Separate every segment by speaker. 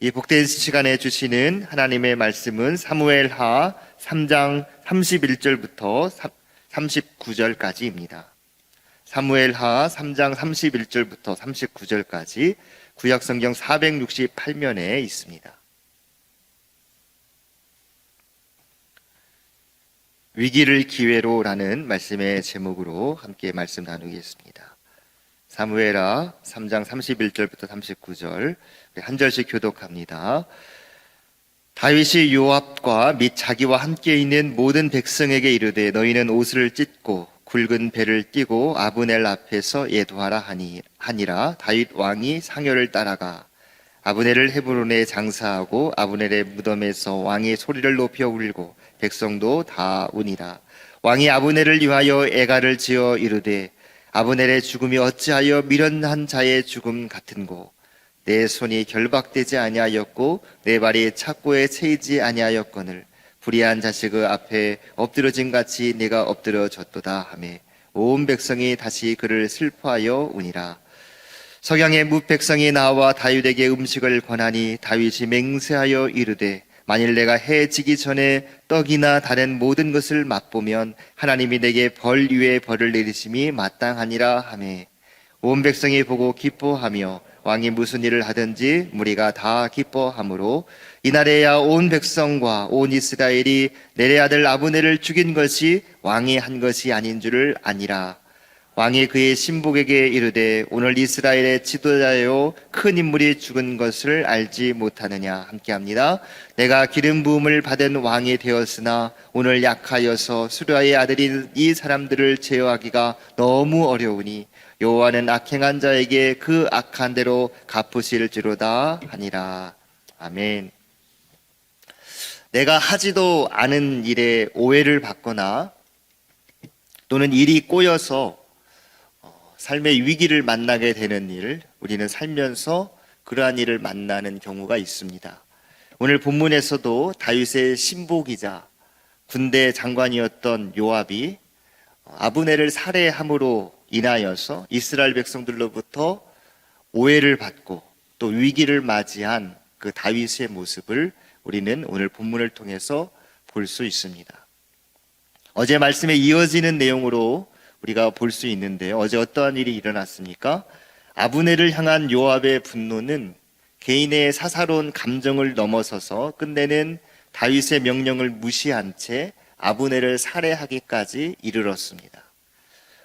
Speaker 1: 이 복된 시간에 주시는 하나님의 말씀은 사무엘하 3장 31절부터 39절까지입니다. 사무엘하 3장 31절부터 39절까지 구약성경 468면에 있습니다. 위기를 기회로라는 말씀의 제목으로 함께 말씀 나누겠습니다. 사무엘하 3장 31절부터 39절 한 절씩 교독합니다. 다윗이 요압과 및 자기와 함께 있는 모든 백성에게 이르되 너희는 옷을 찢고 굵은 배를 띠고 아브넬 앞에서 예도하라 하니라. 다윗 왕이 상여를 따라가 아브넬을 헤브론에 장사하고 아브넬의 무덤에서 왕이 소리를 높여 울고 백성도 다 우니라. 왕이 아브넬을 위하여 애가를 지어 이르되 아브넬의 죽음이 어찌하여 미련한 자의 죽음 같은고 내 손이 결박되지 아니하였고 내 발이 착고에 채이지 아니하였거늘 불의한 자식의 앞에 엎드러진 같이 내가 엎드러졌도다 하매 온 백성이 다시 그를 슬퍼하여 우니라. 석양의 뭇백성이 나와 다윗에게 음식을 권하니 다윗이 맹세하여 이르되 만일 내가 해 지기 전에 떡이나 다른 모든 것을 맛보면 하나님이 내게 벌 위에 벌을 내리심이 마땅하니라 하매 온 백성이 보고 기뻐하며 왕이 무슨 일을 하든지 무리가 다 기뻐하므로 이날에야 온 백성과 온 이스라엘이 내레 아들 아브넬을 죽인 것이 왕이 한 것이 아닌 줄을 아니라. 왕이 그의 신복에게 이르되 오늘 이스라엘의 지도자요 큰 인물이 죽은 것을 알지 못하느냐. 함께합니다. 내가 기름 부음을 받은 왕이 되었으나 오늘 약하여서 수르야의 아들인 이 사람들을 제어하기가 너무 어려우니 여호와는 악행한 자에게 그 악한 대로 갚으실지로다 하니라. 아멘. 내가 하지도 않은 일에 오해를 받거나 또는 일이 꼬여서 삶의 위기를 만나게 되는 일, 우리는 살면서 그러한 일을 만나는 경우가 있습니다. 오늘 본문에서도 다윗의 신복이자 군대 장관이었던 요압이 아브넬을 살해함으로 인하여서 이스라엘 백성들로부터 오해를 받고 또 위기를 맞이한 그 다윗의 모습을 우리는 오늘 본문을 통해서 볼 수 있습니다. 어제 말씀에 이어지는 내용으로 우리가 볼 수 있는데요. 어제 어떠한 일이 일어났습니까? 아브넬을 향한 요압의 분노는 개인의 사사로운 감정을 넘어서서 끝내는 다윗의 명령을 무시한 채 아브넬을 살해하기까지 이르렀습니다.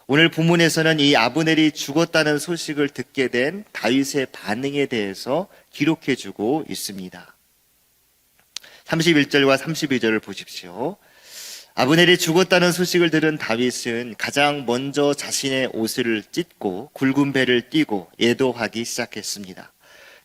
Speaker 1: 오늘 본문에서는 이 아브넬이 죽었다는 소식을 듣게 된 다윗의 반응에 대해서 기록해주고 있습니다. 31절과 32절을 보십시오. 아브넬이 죽었다는 소식을 들은 다윗은 가장 먼저 자신의 옷을 찢고 굵은 배를 띠고 애도하기 시작했습니다.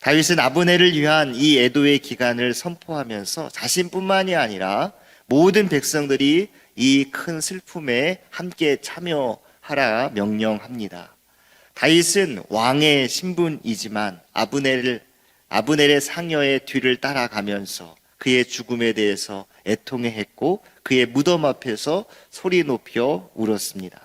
Speaker 1: 다윗은 아브넬을 위한 이 애도의 기간을 선포하면서 자신뿐만이 아니라 모든 백성들이 이 큰 슬픔에 함께 참여하라 명령합니다. 다윗은 왕의 신분이지만 아브넬의 상여의 뒤를 따라가면서 그의 죽음에 대해서 애통해했고 그의 무덤 앞에서 소리 높여 울었습니다.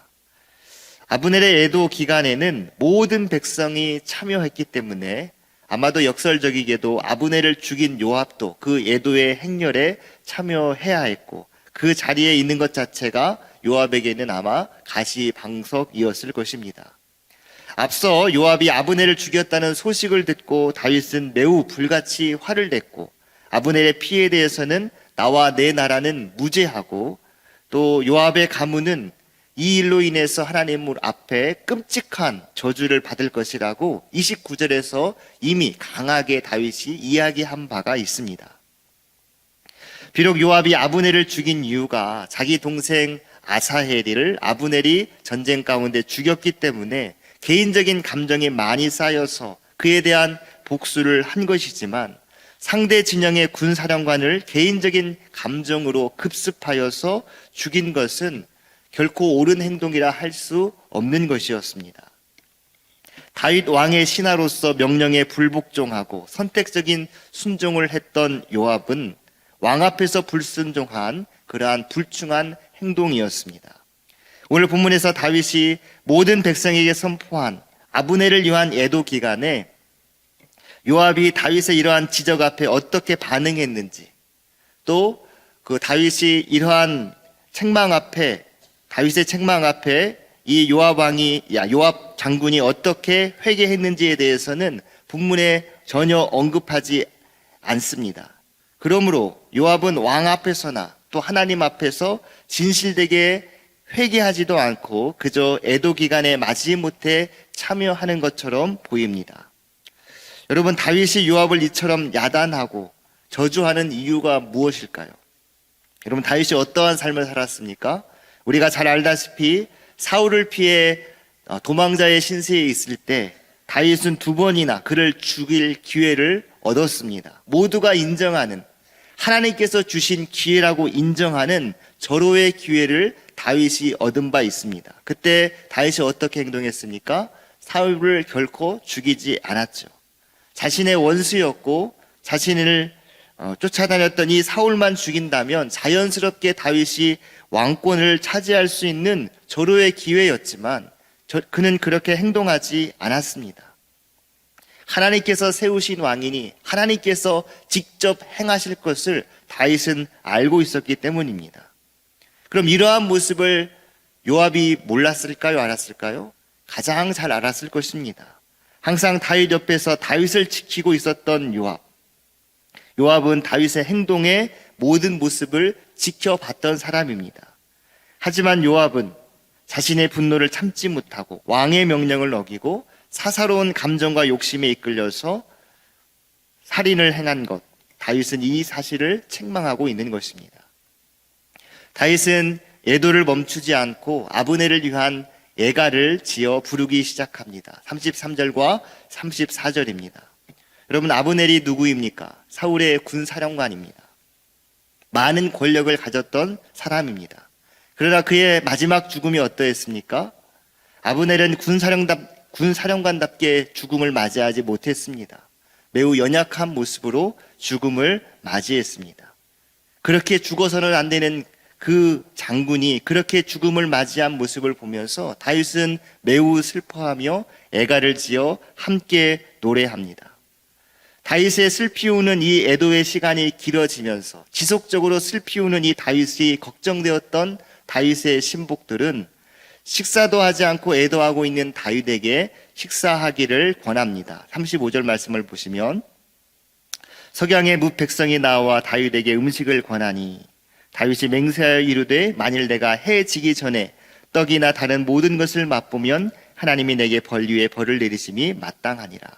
Speaker 1: 아브넬의 애도 기간에는 모든 백성이 참여했기 때문에 아마도 역설적이게도 아브넬을 죽인 요압도 그 애도의 행렬에 참여해야 했고 그 자리에 있는 것 자체가 요압에게는 아마 가시방석이었을 것입니다. 앞서 요압이 아브넬을 죽였다는 소식을 듣고 다윗은 매우 불같이 화를 냈고 아브넬의 피해에 대해서는 나와 내 나라는 무죄하고 또 요압의 가문은 이 일로 인해서 하나님 앞에 끔찍한 저주를 받을 것이라고 29절에서 이미 강하게 다윗이 이야기한 바가 있습니다. 비록 요압이 아브넬을 죽인 이유가 자기 동생 아사헬을 아브넬이 전쟁 가운데 죽였기 때문에 개인적인 감정이 많이 쌓여서 그에 대한 복수를 한 것이지만 상대 진영의 군사령관을 개인적인 감정으로 급습하여서 죽인 것은 결코 옳은 행동이라 할 수 없는 것이었습니다. 다윗 왕의 신하로서 명령에 불복종하고 선택적인 순종을 했던 요압은 왕 앞에서 불순종한 그러한 불충한 행동이었습니다. 오늘 본문에서 다윗이 모든 백성에게 선포한 아브넬을 위한 애도 기간에 요압이 다윗의 이러한 지적 앞에 어떻게 반응했는지, 또 그 다윗이 이러한 다윗의 책망 앞에 이 요압 장군이 어떻게 회개했는지에 대해서는 본문에 전혀 언급하지 않습니다. 그러므로 요압은 왕 앞에서나 또 하나님 앞에서 진실되게 회개하지도 않고 그저 애도 기간에 마지못해 참여하는 것처럼 보입니다. 여러분, 다윗이 요압을 이처럼 야단하고 저주하는 이유가 무엇일까요? 여러분, 다윗이 어떠한 삶을 살았습니까? 우리가 잘 알다시피 사울을 피해 도망자의 신세에 있을 때 다윗은 2번이나 그를 죽일 기회를 얻었습니다. 모두가 인정하는, 하나님께서 주신 기회라고 인정하는 절호의 기회를 다윗이 얻은 바 있습니다. 그때 다윗이 어떻게 행동했습니까? 사울을 결코 죽이지 않았죠. 자신의 원수였고 자신을 쫓아다녔던 이 사울만 죽인다면 자연스럽게 다윗이 왕권을 차지할 수 있는 절호의 기회였지만 그는 그렇게 행동하지 않았습니다. 하나님께서 세우신 왕이니 하나님께서 직접 행하실 것을 다윗은 알고 있었기 때문입니다. 그럼 이러한 모습을 요압이 몰랐을까요? 알았을까요? 가장 잘 알았을 것입니다. 항상 다윗 옆에서 다윗을 지키고 있었던 요압은 다윗의 행동의 모든 모습을 지켜봤던 사람입니다. 하지만 요압은 자신의 분노를 참지 못하고 왕의 명령을 어기고 사사로운 감정과 욕심에 이끌려서 살인을 행한 것, 다윗은 이 사실을 책망하고 있는 것입니다. 다윗은 애도를 멈추지 않고 아브넬을 위한 예가를 지어 부르기 시작합니다. 33절과 34절입니다. 여러분, 아브넬이 누구입니까? 사울의 군사령관입니다. 많은 권력을 가졌던 사람입니다. 그러나 그의 마지막 죽음이 어떠했습니까? 아브넬은 군사령관답게 죽음을 맞이하지 못했습니다. 매우 연약한 모습으로 죽음을 맞이했습니다. 그렇게 죽어서는 안 되는 그 장군이 그렇게 죽음을 맞이한 모습을 보면서 다윗은 매우 슬퍼하며 애가를 지어 함께 노래합니다. 다윗의 슬피우는 이 애도의 시간이 길어지면서 지속적으로 슬피우는 이 다윗이 걱정되었던 다윗의 신복들은 식사도 하지 않고 애도하고 있는 다윗에게 식사하기를 권합니다. 35절 말씀을 보시면 석양에 뭇 백성이 나와 다윗에게 음식을 권하니 다윗이 맹세하여 이르되 만일 내가 해 지기 전에 떡이나 다른 모든 것을 맛보면 하나님이 내게 벌 위에 벌을 내리심이 마땅하니라.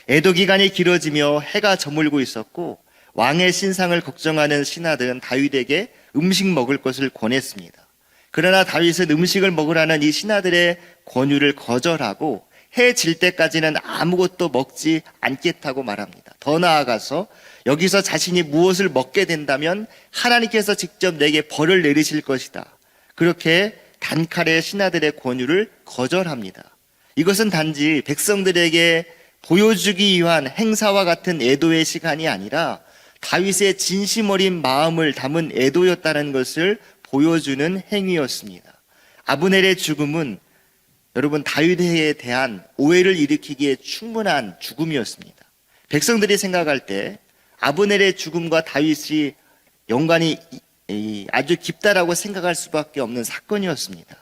Speaker 1: 애도 기간이 길어지며 해가 저물고 있었고 왕의 신상을 걱정하는 신하들은 다윗에게 음식 먹을 것을 권했습니다. 그러나 다윗은 음식을 먹으라는 이 신하들의 권유를 거절하고 해 질 때까지는 아무것도 먹지 않겠다고 말합니다. 더 나아가서 여기서 자신이 무엇을 먹게 된다면 하나님께서 직접 내게 벌을 내리실 것이다. 그렇게 단칼에 신하들의 권유를 거절합니다. 이것은 단지 백성들에게 보여주기 위한 행사와 같은 애도의 시간이 아니라 다윗의 진심 어린 마음을 담은 애도였다는 것을 보여주는 행위였습니다. 아브넬의 죽음은 여러분 다윗에 대한 오해를 일으키기에 충분한 죽음이었습니다. 백성들이 생각할 때 아브넬의 죽음과 다윗이 연관이 아주 깊다라고 생각할 수밖에 없는 사건이었습니다.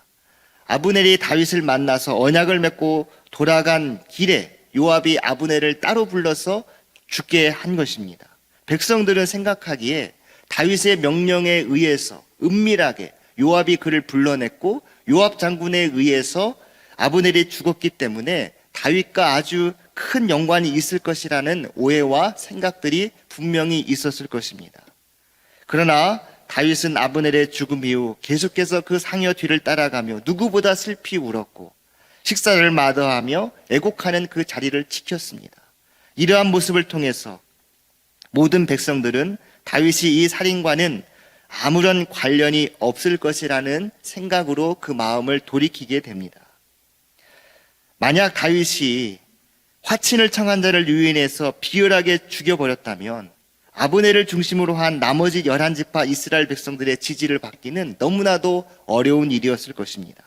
Speaker 1: 아브넬이 다윗을 만나서 언약을 맺고 돌아간 길에 요압이 아브넬을 따로 불러서 죽게 한 것입니다. 백성들은 생각하기에 다윗의 명령에 의해서 은밀하게 요압이 그를 불러냈고 요압 장군에 의해서 아브넬이 죽었기 때문에 다윗과 아주 큰 연관이 있을 것이라는 오해와 생각들이 분명히 있었을 것입니다. 그러나 다윗은 아브넬의 죽음 이후 계속해서 그 상여 뒤를 따라가며 누구보다 슬피 울었고 식사를 마다하며 애곡하는 그 자리를 지켰습니다. 이러한 모습을 통해서 모든 백성들은 다윗이 이 살인과는 아무런 관련이 없을 것이라는 생각으로 그 마음을 돌이키게 됩니다. 만약 다윗이 화친을 청한 자를 유인해서 비열하게 죽여버렸다면 아브넬을 중심으로 한 나머지 11지파 이스라엘 백성들의 지지를 받기는 너무나도 어려운 일이었을 것입니다.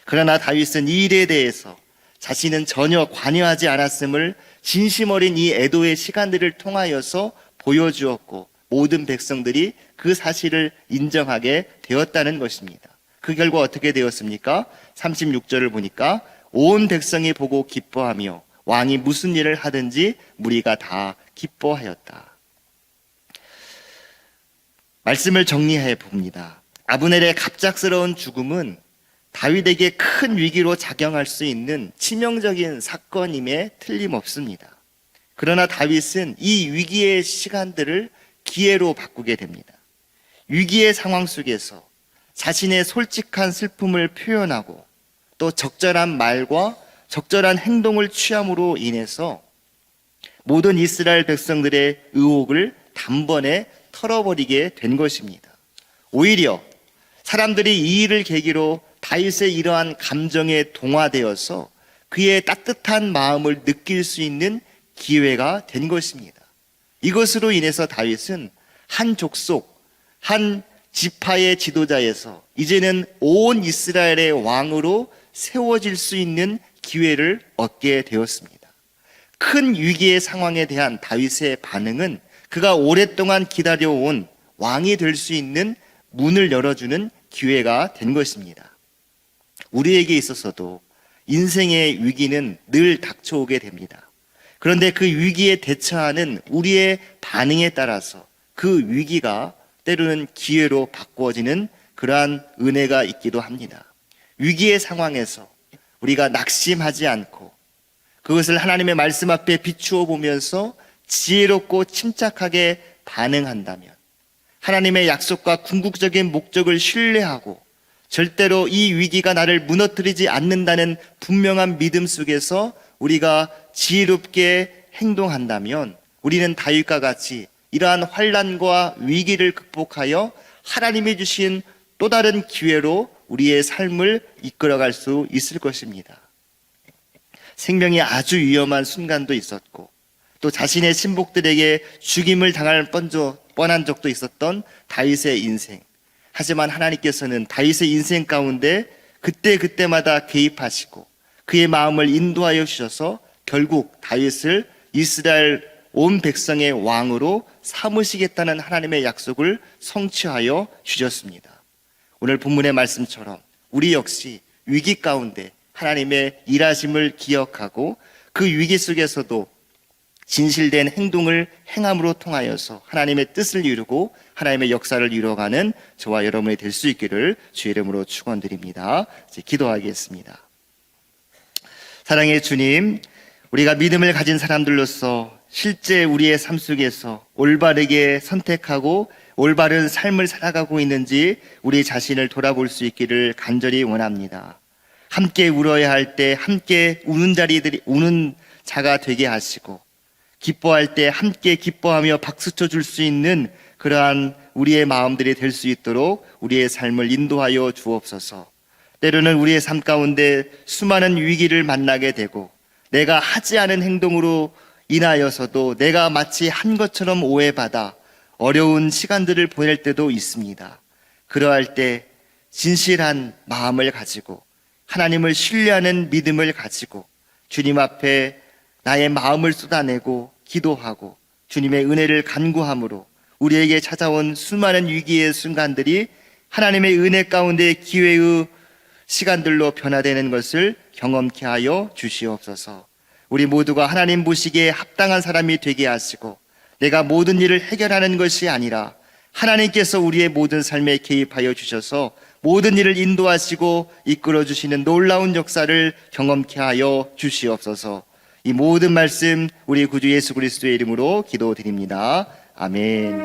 Speaker 1: 그러나 다윗은 이 일에 대해서 자신은 전혀 관여하지 않았음을 진심 어린 이 애도의 시간들을 통하여서 보여주었고, 모든 백성들이 그 사실을 인정하게 되었다는 것입니다. 그 결과 어떻게 되었습니까? 36절을 보니까 온 백성이 보고 기뻐하며 왕이 무슨 일을 하든지 무리가 다 기뻐하였다. 말씀을 정리해 봅니다. 아브넬의 갑작스러운 죽음은 다윗에게 큰 위기로 작용할 수 있는 치명적인 사건임에 틀림없습니다. 그러나 다윗은 이 위기의 시간들을 기회로 바꾸게 됩니다. 위기의 상황 속에서 자신의 솔직한 슬픔을 표현하고 또 적절한 말과 적절한 행동을 취함으로 인해서 모든 이스라엘 백성들의 의혹을 단번에 털어버리게 된 것입니다. 오히려 사람들이 이 일을 계기로 다윗의 이러한 감정에 동화되어서 그의 따뜻한 마음을 느낄 수 있는 기회가 된 것입니다. 이것으로 인해서 다윗은 한 족속, 한 지파의 지도자에서 이제는 온 이스라엘의 왕으로 세워질 수 있는 기회를 얻게 되었습니다. 큰 위기의 상황에 대한 다윗의 반응은 그가 오랫동안 기다려온 왕이 될 수 있는 문을 열어주는 기회가 된 것입니다. 우리에게 있어서도 인생의 위기는 늘 닥쳐오게 됩니다. 그런데 그 위기에 대처하는 우리의 반응에 따라서 그 위기가 때로는 기회로 바꾸어지는 그러한 은혜가 있기도 합니다. 위기의 상황에서 우리가 낙심하지 않고 그것을 하나님의 말씀 앞에 비추어 보면서 지혜롭고 침착하게 반응한다면, 하나님의 약속과 궁극적인 목적을 신뢰하고 절대로 이 위기가 나를 무너뜨리지 않는다는 분명한 믿음 속에서 우리가 지혜롭게 행동한다면 우리는 다윗과 같이 이러한 환난과 위기를 극복하여 하나님이 주신 또 다른 기회로 우리의 삶을 이끌어갈 수 있을 것입니다. 생명이 아주 위험한 순간도 있었고 또 자신의 신복들에게 죽임을 당할 뻔한 적도 있었던 다윗의 인생. 하지만 하나님께서는 다윗의 인생 가운데 그때마다 개입하시고 그의 마음을 인도하여 주셔서 결국 다윗을 이스라엘 온 백성의 왕으로 삼으시겠다는 하나님의 약속을 성취하여 주셨습니다. 오늘 본문의 말씀처럼 우리 역시 위기 가운데 하나님의 일하심을 기억하고 그 위기 속에서도 진실된 행동을 행함으로 통하여서 하나님의 뜻을 이루고 하나님의 역사를 이루어가는 저와 여러분이 될 수 있기를 주의 이름으로 축원드립니다. 이제 기도하겠습니다. 사랑의 주님, 우리가 믿음을 가진 사람들로서 실제 우리의 삶 속에서 올바르게 선택하고 올바른 삶을 살아가고 있는지 우리 자신을 돌아볼 수 있기를 간절히 원합니다. 함께 울어야 할 때 함께 우는 자가 되게 하시고 기뻐할 때 함께 기뻐하며 박수쳐 줄 수 있는 그러한 우리의 마음들이 될 수 있도록 우리의 삶을 인도하여 주옵소서. 때로는 우리의 삶 가운데 수많은 위기를 만나게 되고 내가 하지 않은 행동으로 인하여서도 내가 마치 한 것처럼 오해받아 어려운 시간들을 보낼 때도 있습니다. 그러할 때 진실한 마음을 가지고 하나님을 신뢰하는 믿음을 가지고 주님 앞에 나의 마음을 쏟아내고 기도하고 주님의 은혜를 간구함으로 우리에게 찾아온 수많은 위기의 순간들이 하나님의 은혜 가운데 기회의 시간들로 변화되는 것을 경험케 하여 주시옵소서. 우리 모두가 하나님 보시기에 합당한 사람이 되게 하시고 내가 모든 일을 해결하는 것이 아니라 하나님께서 우리의 모든 삶에 개입하여 주셔서 모든 일을 인도하시고 이끌어 주시는 놀라운 역사를 경험케 하여 주시옵소서. 이 모든 말씀 우리 구주 예수 그리스도의 이름으로 기도드립니다. 아멘.